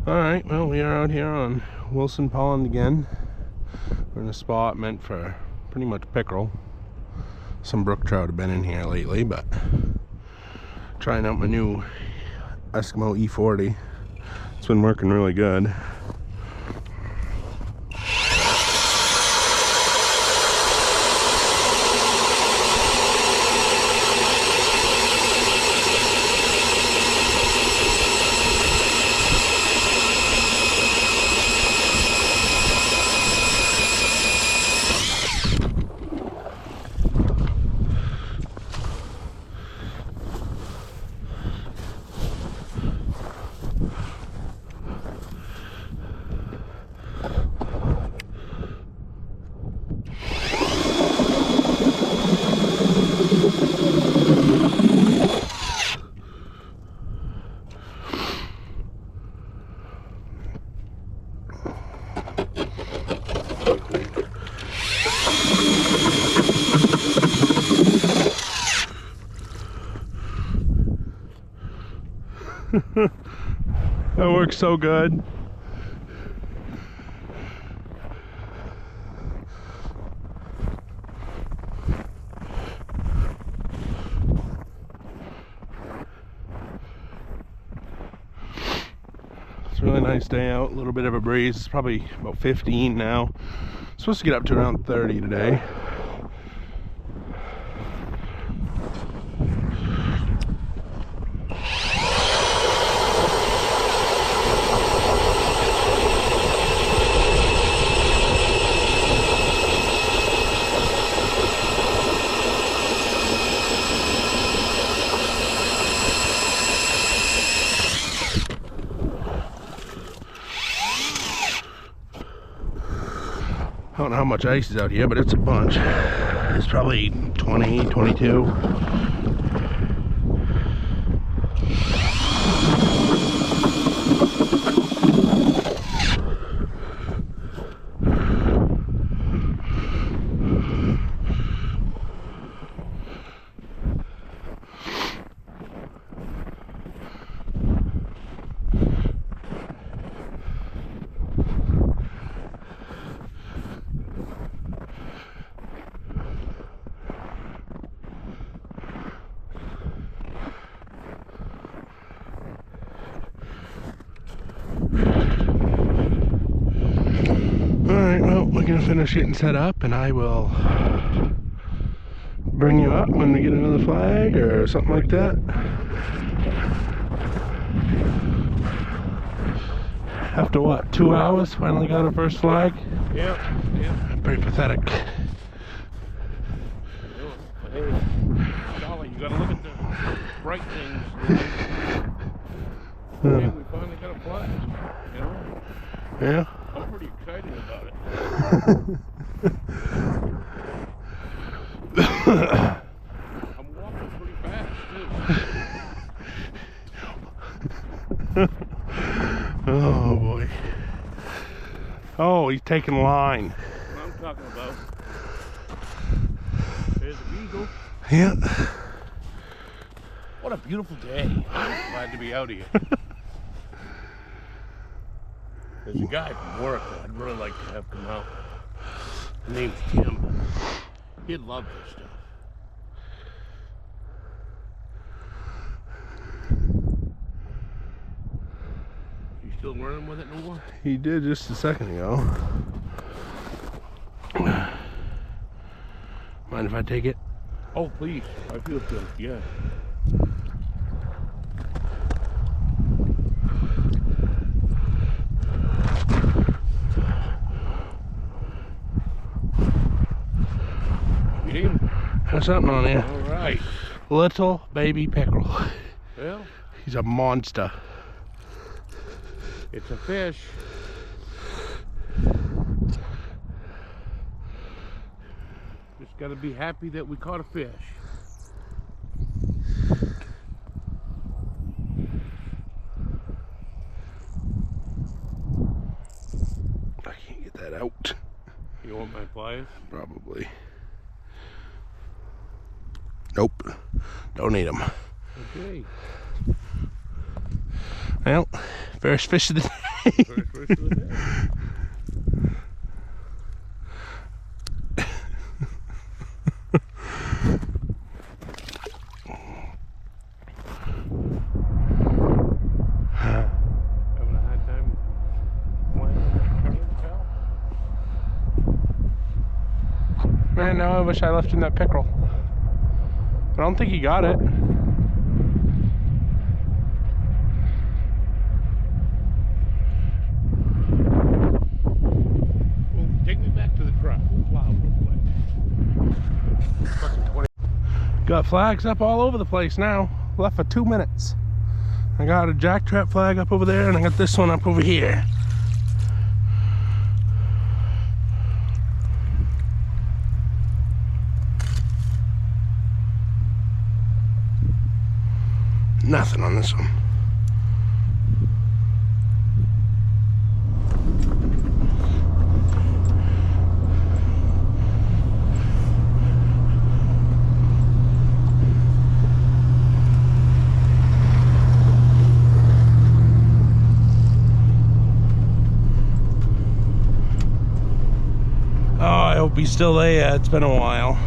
Alright, well, we are out here on Wilson Pond again. We're in a spot meant for pretty much pickerel. Some brook trout have been in here lately, but trying out my new Eskimo E40. It's been working really good. That works so good. It's a really nice day out, a little bit of a breeze. It's probably about 15 now. Supposed to get up to around 30 today. I don't know how much ice is out here, but it's a bunch. It's probably 20, 22. Alright, well, we're going to finish getting set up, and I will bring you up when we get another flag or something like that. After what, 2 hours, finally got our first flag? Yeah. Pretty pathetic. Hey, Dolly, you gotta look at the bright things. And we finally got a flag, you know? Yeah? I'm pretty excited about it. I'm walking pretty fast, too. Oh boy. Oh, he's taking line. What I'm talking about. There's an eagle. Yeah. What a beautiful day. I'm glad to be out here. There's a guy from work that I'd really like to have come out. His name's Tim. He'd love this stuff. You still running with it no more? He did just a second ago. Mind if I take it? Oh, please. I feel good, yeah. There's something on here. All right. Little baby pickerel. Well, He's a monster. it's a fish. Just gotta be happy that we caught a fish. I can't get that out. You want my pliers? Probably. Nope. Don't need them. Okay. Well, First fish of the day. First fish of the day. Having a hard time finding that current tail. Man, now I wish I left him that pickerel. I don't think he got it. Well, take me back to the truck. We'll plow real quick. Fucking 20. Got flags up all over the place now. Left for 2 minutes. I got a jack trap flag up over there, and I got this one up over here. Nothing on this one. Oh, I hope he's still there. It's been a while.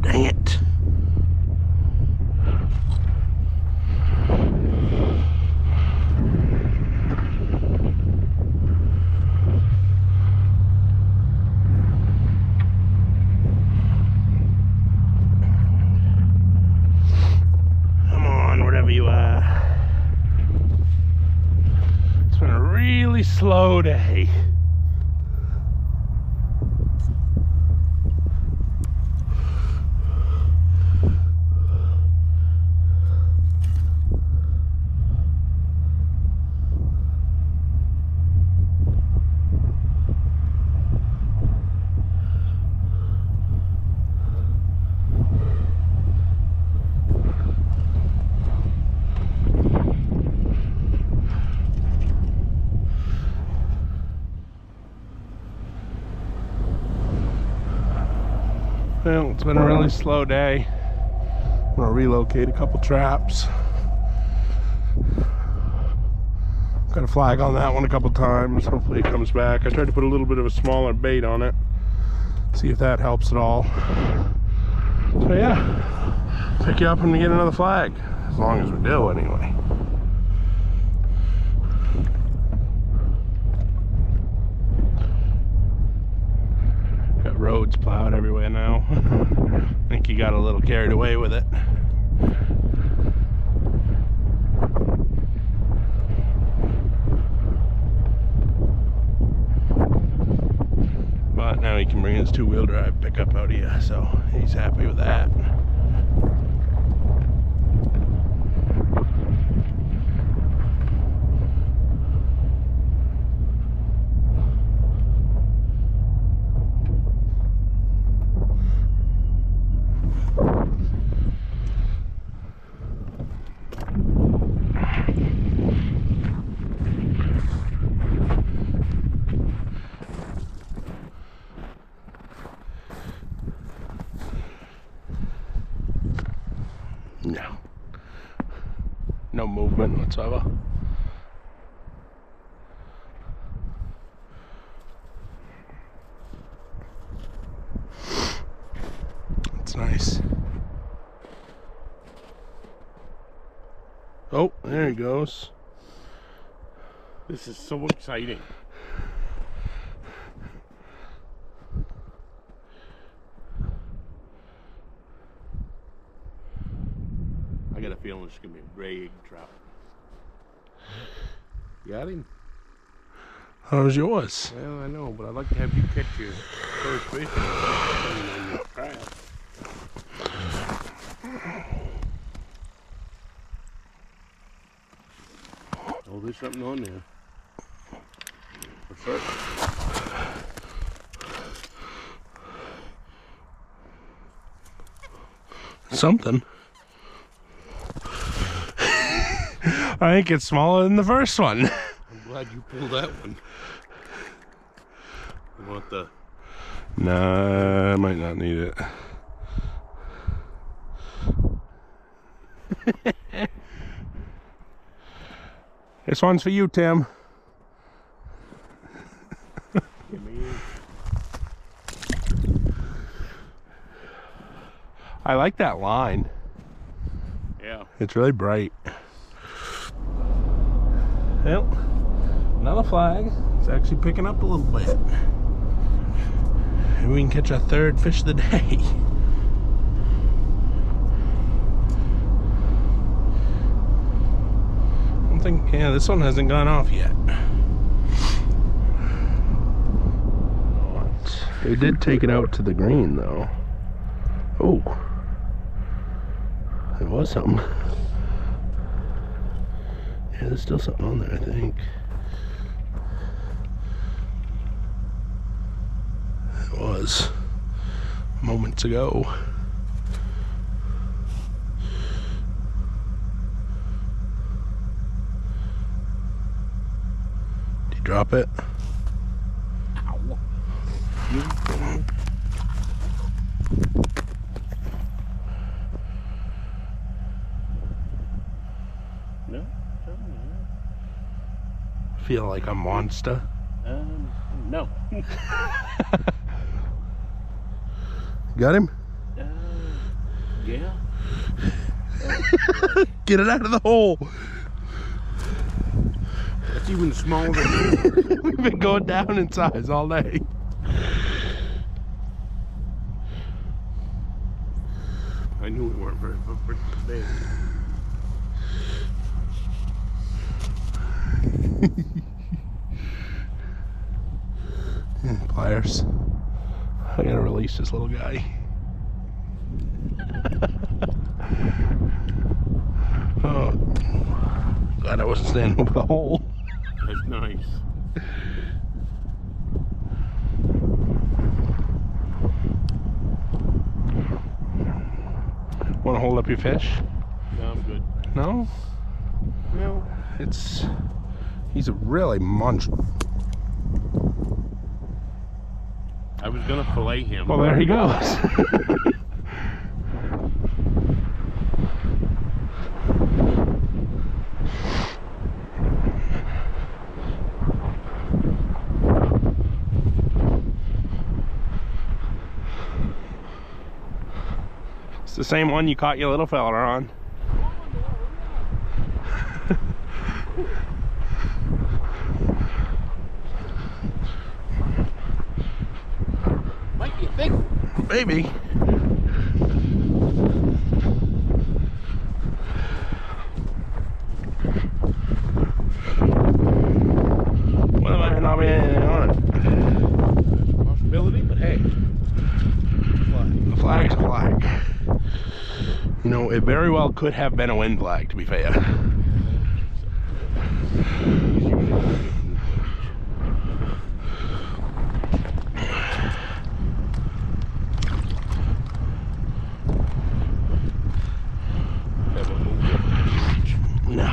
Dang it. Come on, wherever you are. It's been a really slow day. Well, it's been a really slow day. I'm gonna relocate a couple traps. Got a flag on that one a couple times. Hopefully it comes back. I tried to put a little bit of a smaller bait on it. See if that helps at all. So yeah, pick you up when we get another flag. As long as we do, anyway. Got roads plowed everywhere now. I think he got a little carried away with it. But now he can bring his two-wheel drive pickup out here, so he's happy with that. No. No movement whatsoever. That's nice. Oh, there he goes. This is so exciting. I got a feeling it's gonna be a big trout. You got him? How was yours? Well, I know, but I'd like to have you catch your first fish on your trap. Oh, there's something on there. For certain. Something. I think it's smaller than the first one. I'm glad you pulled that one. You want the... Nah, I might not need it. This one's for you, Tim. I like that line. Yeah. It's really bright. Well, another flag. It's actually picking up a little bit. Maybe we can catch our third fish of the day. I don't think, yeah, this one hasn't gone off yet. It did take it out to the green though. Oh, there was something. Yeah, there's still something on there, I think. It was moments ago. Did you drop it? Ow. No? Feel like a monster. No. Got him? Yeah. Get it out of the hole. That's even smaller than We've been going down in size all day. I knew we weren't very big. Pliers. I gotta release this little guy. Oh, glad I wasn't standing over the hole. That's nice. Want to hold up your fish? No, I'm good. No? No. He's a really monster. I was gonna fillet him. Well, there he goes. It's the same one you caught your little fella on. Might be a big one. Maybe. What am I not being on it? There's a possibility, but hey. The flag's a flag. You know, it very well could have been a wind flag, to be fair. No.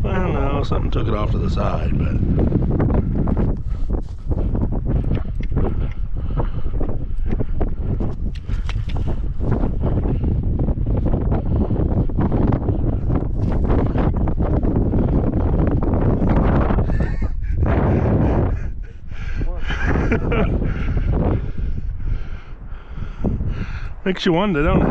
Well, no, something took it off to the side, but... Makes you wonder, don't it?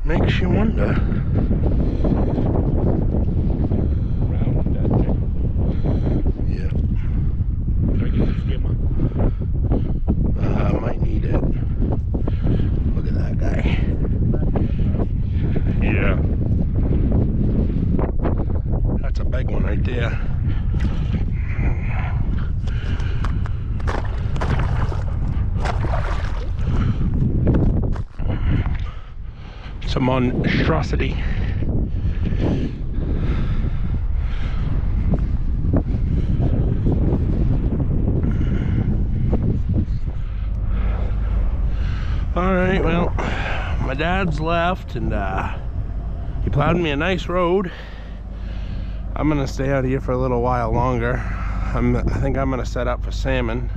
Makes you wonder. Yeah. Might need it. Look at that guy. some monstrosity. Alright, well, my dad's left and he plowed me a nice road. I'm gonna stay out here for a little while longer. I think I'm gonna set up for salmon.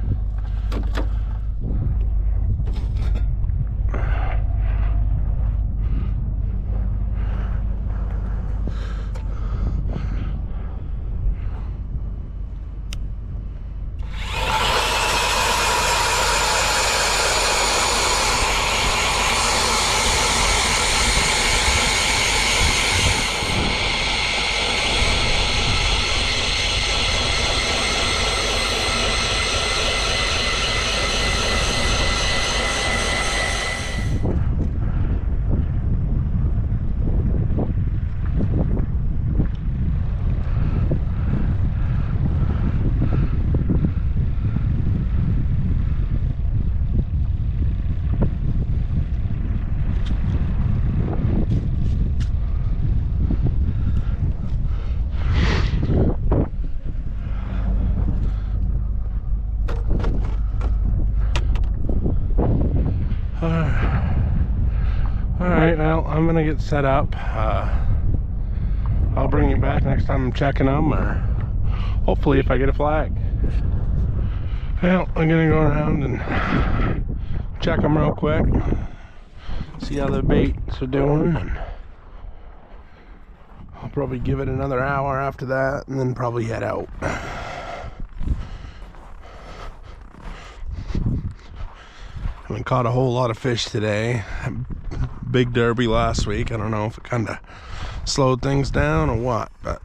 Alright, well, I'm gonna get set up. I'll bring you back next time I'm checking them, or hopefully if I get a flag. Well, I'm gonna go around and check them real quick, see how the baits are doing, and I'll probably give it another hour after that and then probably head out. Haven't caught a whole lot of fish today. Big derby last week. I don't know if it kind of slowed things down or what, but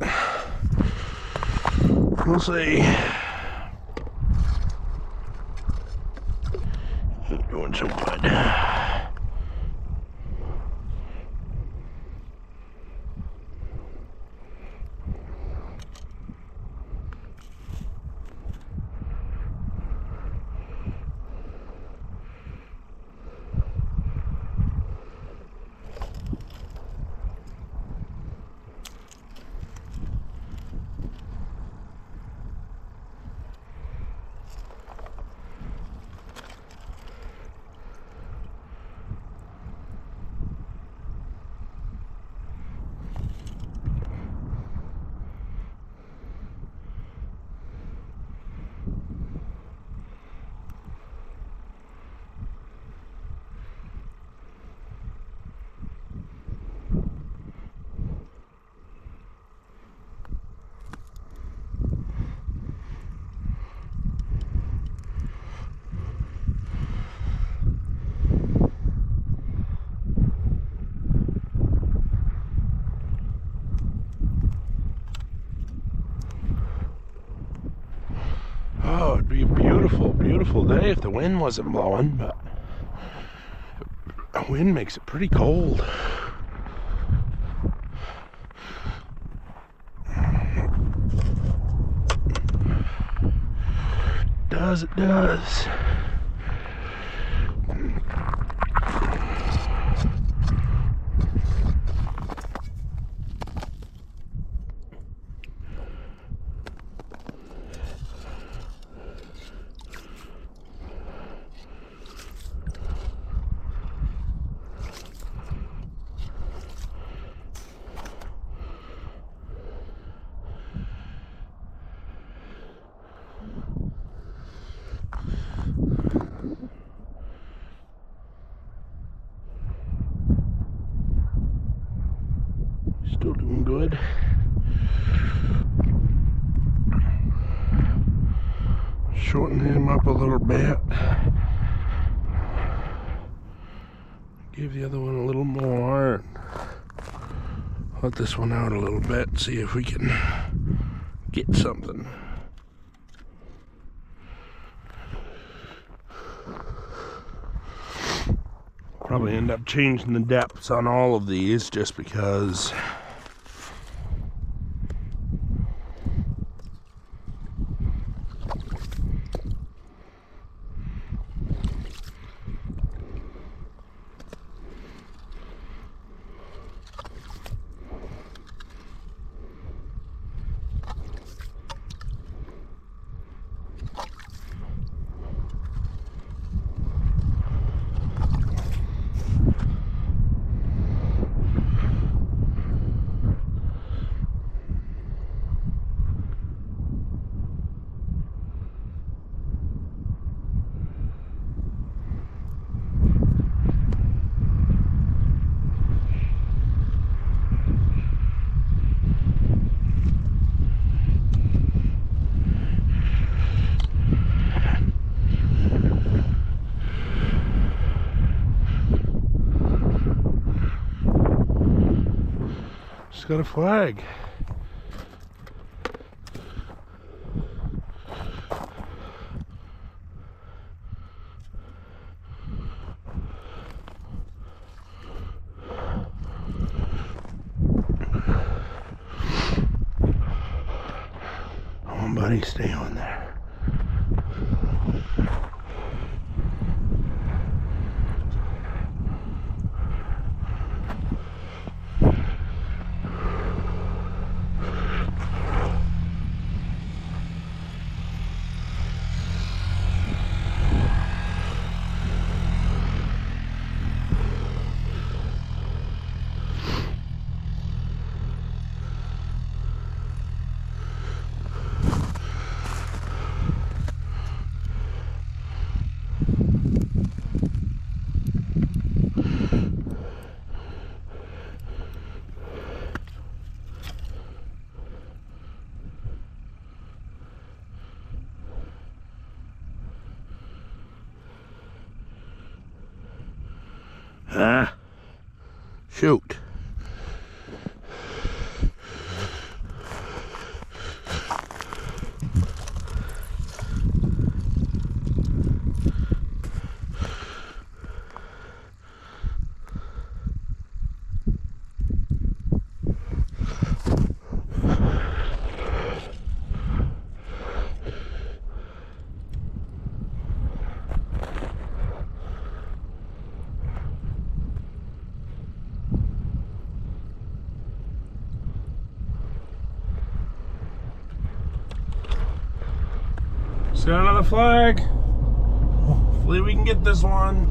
we'll see. Ain't doing so good. Oh, it'd be a beautiful, beautiful day if the wind wasn't blowing, but the wind makes it pretty cold. It does. Still doing good. Shorten him up a little bit. Give the other one a little more. Let this one out a little bit. See if we can get something. Probably end up changing the depths on all of these just because Just got a flag. Come on, buddy, stay on there. Shoot. Got another flag. Hopefully we can get this one.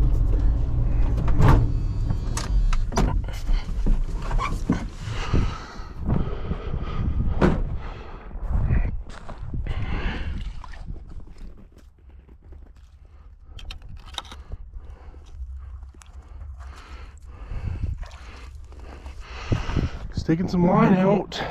Sticking some line out.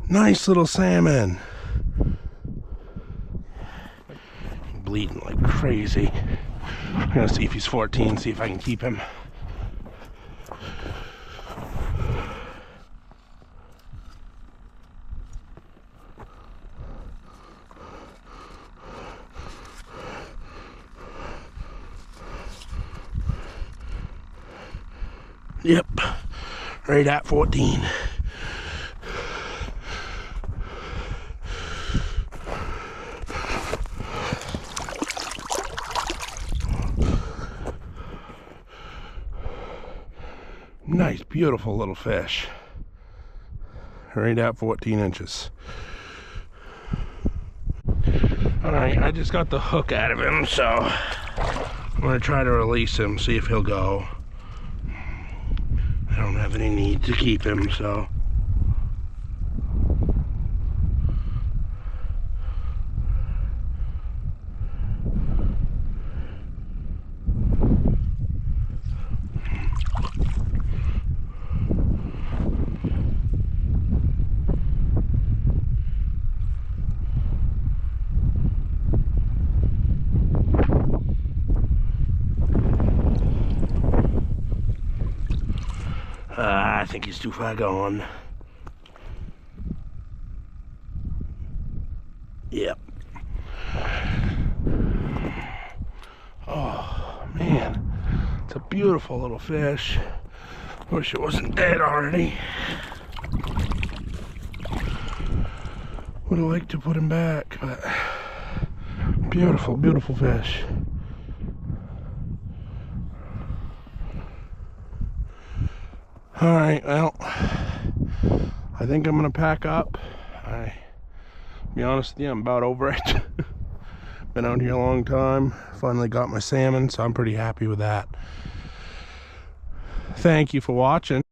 Nice little salmon. Bleeding like crazy. I'm gonna see if he's 14, see if I can keep him. Yep, right at 14. Nice, beautiful little fish. Right at 14 inches. Alright, I just got the hook out of him, so I'm going to try to release him, see if he'll go. I don't have any need to keep him, so. I think he's too far gone. Yep. Oh, man. It's a beautiful little fish. Wish it wasn't dead already. Would have liked to put him back, but beautiful, beautiful fish. All right, well, I think I'm gonna pack up. To be honest with you, I'm about over it. Been out here a long time. Finally got my salmon, so I'm pretty happy with that. Thank you for watching.